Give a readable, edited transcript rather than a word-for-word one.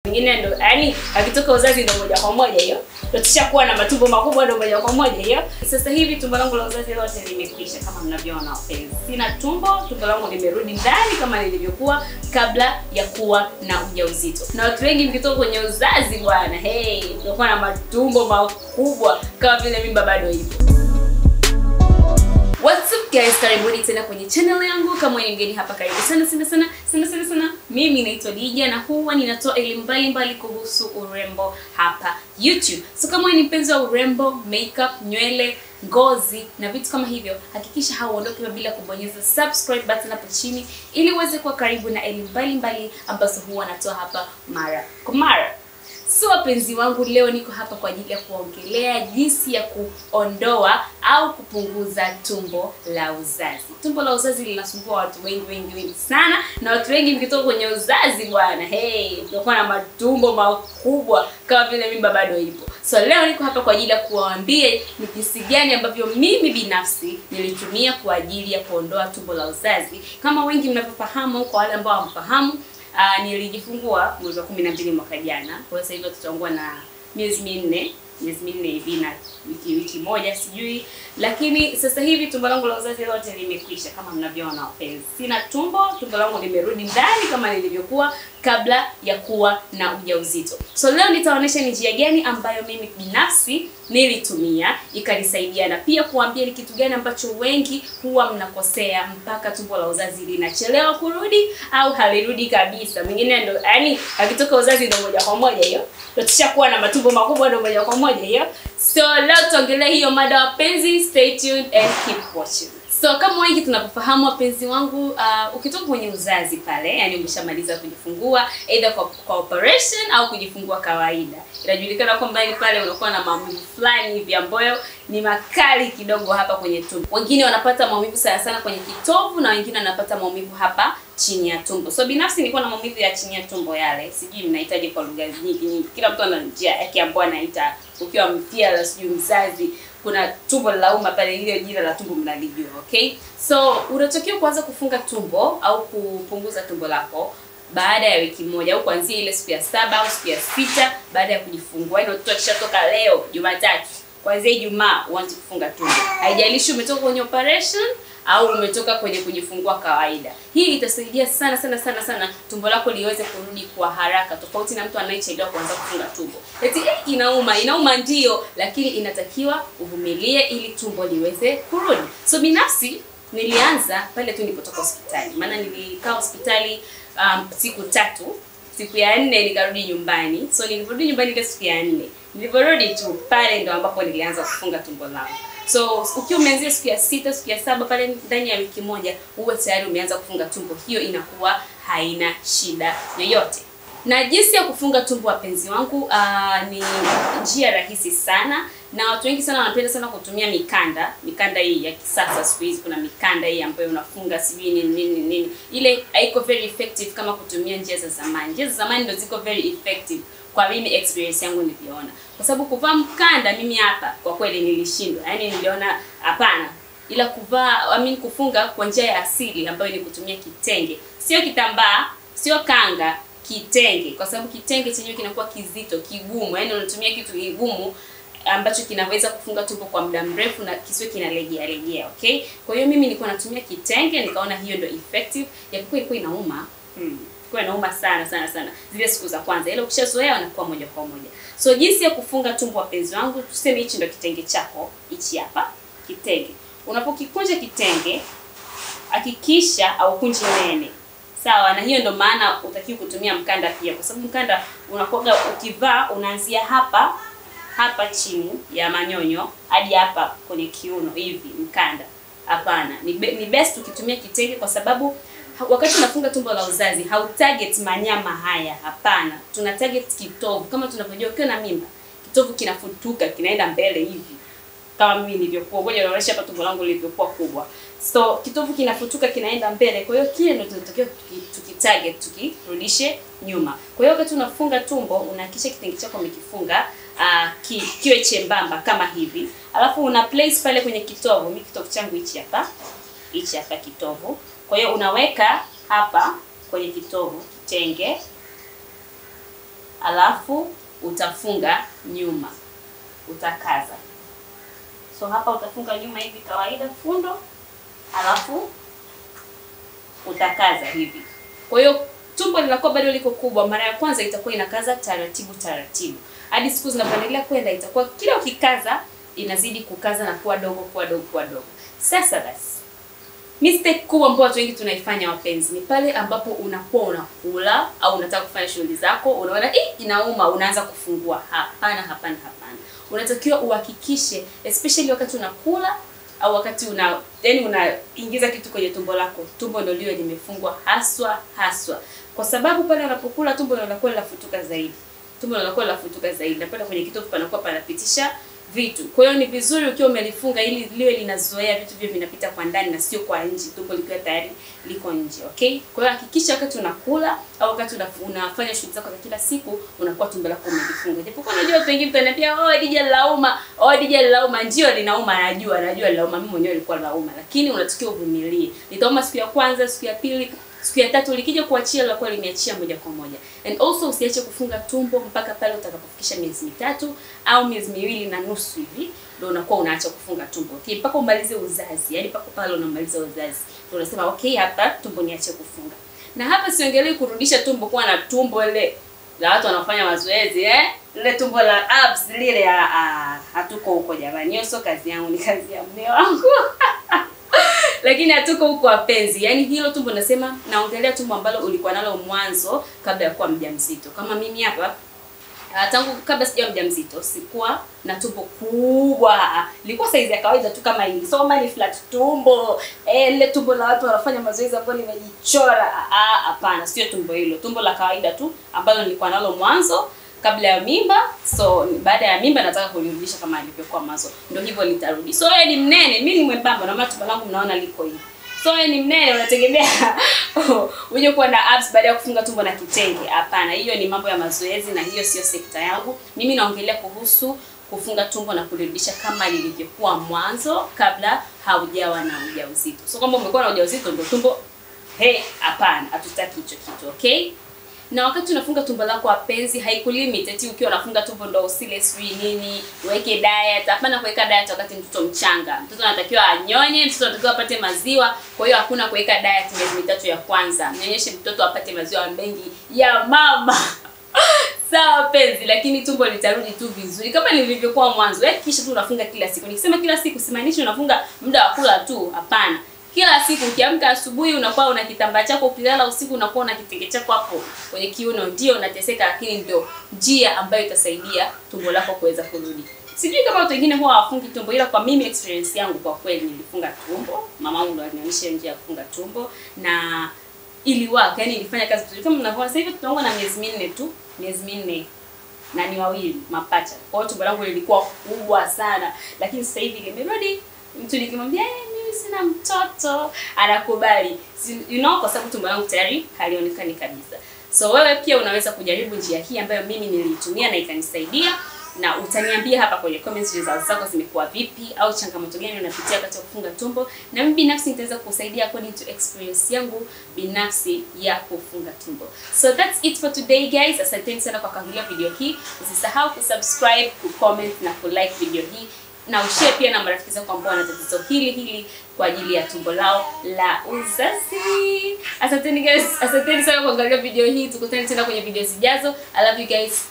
Mwingine ndo yani akitoka uzazi ndo moja kwa moja hiyo. Ndio tushakuwa na matumbo makubwa ndo moja kwa moja hiyo. Sasa hivi tumbo langu la uzazi lote limekwisha kama mnavyoona wapenzi. Sina tumbo langu limerudi ndani kama lilivyokuwa kabla ya kuwa na ujauzito. Na watu wengi mkitoka kwenye uzazi bwana, mnakuwa na matumbo makubwa kama vile mimba bado ipo. What's up guys, karibuni tena kwenye channel yangu. Kama ni mgeni hapa, karibu sana. Mimi naitwa Dijah na huwa ninatoa elimu mbalimbali kuhusu urembo hapa YouTube. So kama ni mpenzi wa urembo, makeup, nywele, ngozi na vitu kama hivyo, hakikisha hauondoki bila kubonyeza subscribe button hapo chini ili uweze kuwa karibu na elimu mbalimbali ambazo huwa natoa hapa mara kwa mara. So wapenzi wangu, leo niko hapa kwa ajili ya kuongelea jinsi ya kuondoa au kupunguza tumbo la uzazi. Tumbo la uzazi linasumbua watu wengi sana, na watu wengi mkitoka kwenye uzazi bwana, mnakuwa na matumbo makubwa kama vile mimba bado ipo. So leo niko hapa kwa ajili ya kuwaambia ni jinsi gani ambavyo mimi binafsi nilitumia kwa ajili ya kuondoa tumbo la uzazi. Kama wengi mnavyofahamu, kwa wale ambao hamfahamu, nilijifungua mwezi wa 12 mwaka jana. Kwa sasa hivi tutaongea na miezi minne hivi na wiki moja sijui. Lakini sasa hivi tumbo langu la uzazi lote limekwisha kama mnavyoona wapenzi. Sina tumbo langu limerudi ndani kama lilivyokuwa kabla ya kuwa na ujauzito. So leo nitaonyesha ni njia gani ambayo mimi binafsi nilitumia ikanisaidia, na pia kuambia ni kitu gani ambacho wengi huwa mnakosea mpaka tumbo la uzazi linachelewa kurudi au halirudi kabisa. Mwingine ndo yani akitoka uzazi ndo moja kwa moja hiyo. Ndio tushakuwa na matumbo makubwa ndo moja kwa moja hiyo. So leo tuongelea hiyo mada wapenzi, stay tuned and keep watching. So kama wengi tunapofahamu wapenzi wangu, ukitoka kwenye uzazi pale, yani umeshamaliza kujifungua either kwa operation au kujifungua kawaida, inajulikana kwamba ni pale unakuwa na maumivu fulani hivi ambayo ni makali kidogo hapa kwenye tumbo. Wengine wanapata maumivu sana kwenye kitovu na wengine wanapata maumivu hapa chini ya tumbo. So binafsi nilikuwa na maumivu ya chini ya tumbo yale. Sijui mnahitaji kwa lugha nyingi. Kila mtu ana njia yake ambayo anaita. Ukiwa mpia la sijui mzazi, kuna tumbo la uma pale, ile jina la tumbo mnalijua, okay? So unatakiwa kuanza kufunga tumbo au kupunguza tumbo lako baada ya wiki moja au kuanzia ile siku ya 7 au siku ya 6 baada ya kujifungua. Yaani mtoto akishatoka leo Jumatatu, kuanzia Ijumaa uanze kufunga tumbo. Haijalishi umetoka kwenye operation au umetoka kwenye kujifungua kawaida. Hii itasaidia sana tumbo lako liweze kurudi kwa haraka, tofauti na mtu anayechelewa kuanza kufunga tumbo. Eti inauma ndio, lakini inatakiwa uvumilie ili tumbo liweze kurudi. So binafsi nilianza pale tu nilipotoka hospitali. Maana nilikaa hospitali siku 3. Siku ya 4 nikarudi nyumbani. So niliporudi nyumbani ile siku ya 4, niliporudi tu pale ndo ambapo nilianza kufunga tumbo langu. So ukiwa umeanzia siku ya 6, siku ya 7 pale ndani ya wiki moja uwe tayari umeanza kufunga tumbo, hiyo inakuwa haina shida yoyote. Na jinsi ya kufunga tumbo wapenzi wangu, ni njia rahisi sana, na watu wengi sana wanapenda sana kutumia mikanda hii ya kisasa. Siku hizi kuna mikanda hii ambayo unafunga sijui nini. Ile haiko very effective kama kutumia njia za zamani. Njia za zamani ndio ziko very effective kwa mimi, experience yangu niliona. Kwa sababu kuvaa mkanda mimi hapa kwa kweli nilishindwa. Yaani niliona hapana. Ila kufunga kwa njia ya asili ambayo ni kutumia kitenge. Sio kitambaa, sio kanga, kitenge. Kwa sababu kitenge chenyewe kinakuwa kizito, kigumu. Yaani unatumia kitu kigumu ambacho kinaweza kufunga tumbo kwa muda mrefu na kisiwe kinalegea, okay? Kwa hiyo mimi nilikuwa natumia kitenge, nikaona hiyo ndio effective. Japokuwa ilikuwa inauma. Kwa inauma sana zile siku za kwanza. Ile ukishazoea unakuwa moja kwa moja. So jinsi ya kufunga tumbo wapenzi wangu, tuseme hichi ndio kitenge chako, hichi hapa kitenge. Unapokikunja kitenge, hakikisha au kunje nene. Sawa, na hiyo ndio maana utakiwa kutumia mkanda pia, kwa sababu mkanda unakuwa ukivaa unaanzia hapa chini ya manyonyo hadi hapa kwenye kiuno hivi mkanda. Hapana, ni best ukitumia kitenge, kwa sababu wakati unafunga tumbo la uzazi hautarget manyama haya, hapana. Tuna target kitovu. Kama tunavyojua ukiwa na mimba, kitovu kinafutuka, kinaenda mbele hivi. Kama mimi nilivyokuwa, ngoja naonyesha hapa tumbo langu lilivyokuwa kubwa. So kitovu kinafutuka, kinaenda mbele. Kwa hiyo kile ndio tunatakiwa tukitarget, tukirudishe nyuma. Kwa hiyo wakati unafunga tumbo, unahakikisha kitenge chako umekifunga kiwe chembamba kama hivi. Alafu una place pale kwenye kitovu. Mimi kitovu changu hichi hapa kitovu. Kwa hiyo unaweka hapa kwenye kitovu kitenge. alafu utafunga nyuma. Utakaza. So hapa utafunga nyuma hivi kawaida fundo, alafu utakaza hivi. Kwa hiyo tumbo linakuwa bado liko kubwa. Mara ya kwanza itakuwa inakaza taratibu taratibu. Hadi siku zinapoendelea kwenda itakuwa kila ukikaza inazidi kukaza na kuwa dogo kuwa dogo kuwa dogo. Sasa basi, mistake kubwa ambayo watu wengi tunaifanya wapenzi ni pale ambapo unakuwa unakula au unataka kufanya shughuli zako, unaona inauma, unaanza kufungua. Hapana, hapana, hapana. Unatakiwa uhakikishe, especially wakati unakula au wakati unaingiza kitu kwenye tumbo lako, tumbo ndio liwe limefungwa haswa. Kwa sababu pale unapokula tumbo linakuwa linafutuka zaidi. Tumbo linakuwa linafutuka zaidi. Na pale kwenye kitovu panakuwa panapitisha vitu. Kwa hiyo ni vizuri ukiwa umelifunga ili liwe linazoea vitu vile vinapita kwa ndani na sio kwa nje, tumbo likiwa tayari liko nje, okay? Kwa hiyo hakikisha wakati unakula au wakati unafanya shughuli zako za kila siku unakuwa tumbo lako umelifunga. Japokuwa unajua watu wengine mtaniambia, Dija lauma, ndio linauma, najua linauma, mimi mwenyewe nilikuwa lauma, lakini unatakiwa uvumilie. Litauma siku ya kwanza, siku ya pili, siku ya tatu likija kuachia la kwa limeachia moja kwa moja. And also usiache kufunga tumbo mpaka pale utakapofikisha miezi 3 au miezi 2.5 hivi ndio unakuwa unaacha kufunga tumbo. Okay, mpaka umalize uzazi. Yaani mpaka pale unamaliza uzazi. Ndio unasema okay, hapa tumbo niache kufunga. Na hapa siongelei kurudisha tumbo kuwa na tumbo ile la watu wanafanya mazoezi, ile tumbo la abs lile, hatuko huko jamani. Hiyo sio kazi yangu, ni kazi ya mume wangu. Lakini hatuko huko wapenzi. Yaani hilo tumbo nasema, naongelea tumbo ambalo ulikuwa nalo mwanzo kabla ya kuwa mjamzito. Kama mimi hapa, tangu kabla sijawa mjamzito sikuwa na tumbo kubwa. Ilikuwa size ya kawaida tu kama hili. So ni flat tumbo. Ile tumbo la watu wanafanya mazoezi hapo limejichora. Hapana, sio tumbo hilo. Tumbo la kawaida tu ambalo nilikuwa nalo mwanzo kabla ya mimba. So baada ya mimba nataka kulirudisha kama ilivyokuwa mwanzo. Ndio hivyo litarudi. So wewe ni mnene, mimi ni mwembamba na tumbo langu mnaona liko hivi. So wewe ni mnene unategemea uje kuwa na abs baada ya kufunga tumbo na kitenge. Hapana, hiyo ni mambo ya mazoezi na hiyo sio sekta yangu. Mimi naongelea kuhusu kufunga tumbo na kulirudisha kama lilivyokuwa mwanzo kabla haujawa na ujauzito. So kama umekuwa na ujauzito ndio tumbo, hapana, hatutaki hicho kitu, okay? Na wakati unafunga tumbo lako wapenzi, haikulimit eti ukiwa unafunga tumbo ndo usile sui nini, uweke diet. Hapana kuweka diet wakati mtoto mchanga. Mtoto anatakiwa anyonye, mtoto anatakiwa apate maziwa. Kwa hiyo hakuna kuweka diet miezi 3 ya kwanza. Mnyonyeshe mtoto apate maziwa mengi ya mama. Sawa penzi, lakini tumbo litarudi tu vizuri kama lilivyokuwa mwanzo. Kisha tu unafunga kila siku. Nikisema kila siku simaanishi unafunga muda wa kula tu, hapana. Kila siku ukiamka asubuhi unakuwa una kitambaa chako, ukilala usiku unakuwa una kitenge chako hapo kwenye kiuno. Ndio unateseka, lakini ndio njia ambayo itasaidia tumbo lako kuweza kurudi. Sijui kama watu wengine huwa hawafungi tumbo, ila kwa mimi experience yangu kwa kweli nilifunga tumbo. Mama wangu ndo alinionyesha njia ya kufunga tumbo na iliwaka, yani ilifanya kazi vizuri. Kama mnavyoona sasa hivi tunaongea na miezi 4 tu, miezi 4 na ni wawili mapacha. Kwa hiyo tumbo langu lilikuwa kubwa sana, lakini sasa hivi limerudi. Mtu nikimwambia sina mtoto anakubali, kwa sababu tumbo langu tayari halionekani kabisa. So wewe pia unaweza kujaribu njia hii ambayo mimi niliitumia na ikanisaidia, na utaniambia hapa kwenye comments results zako zimekuwa vipi au changamoto gani unapitia wakati wa kufunga tumbo, na mimi binafsi nitaweza kusaidia according to experience yangu binafsi ya kufunga tumbo. So that's it for today guys. Asanteni sana kwa kuangalia video hii. Usisahau kusubscribe, kucomment na kulike video hii, na ushare pia na marafiki zako ambao wana tatizo hili kwa ajili ya tumbo lao la uzazi. Asanteni guys, asanteni sana kwa kuangalia video hii. Tukutane tena kwenye video zijazo. I love you guys.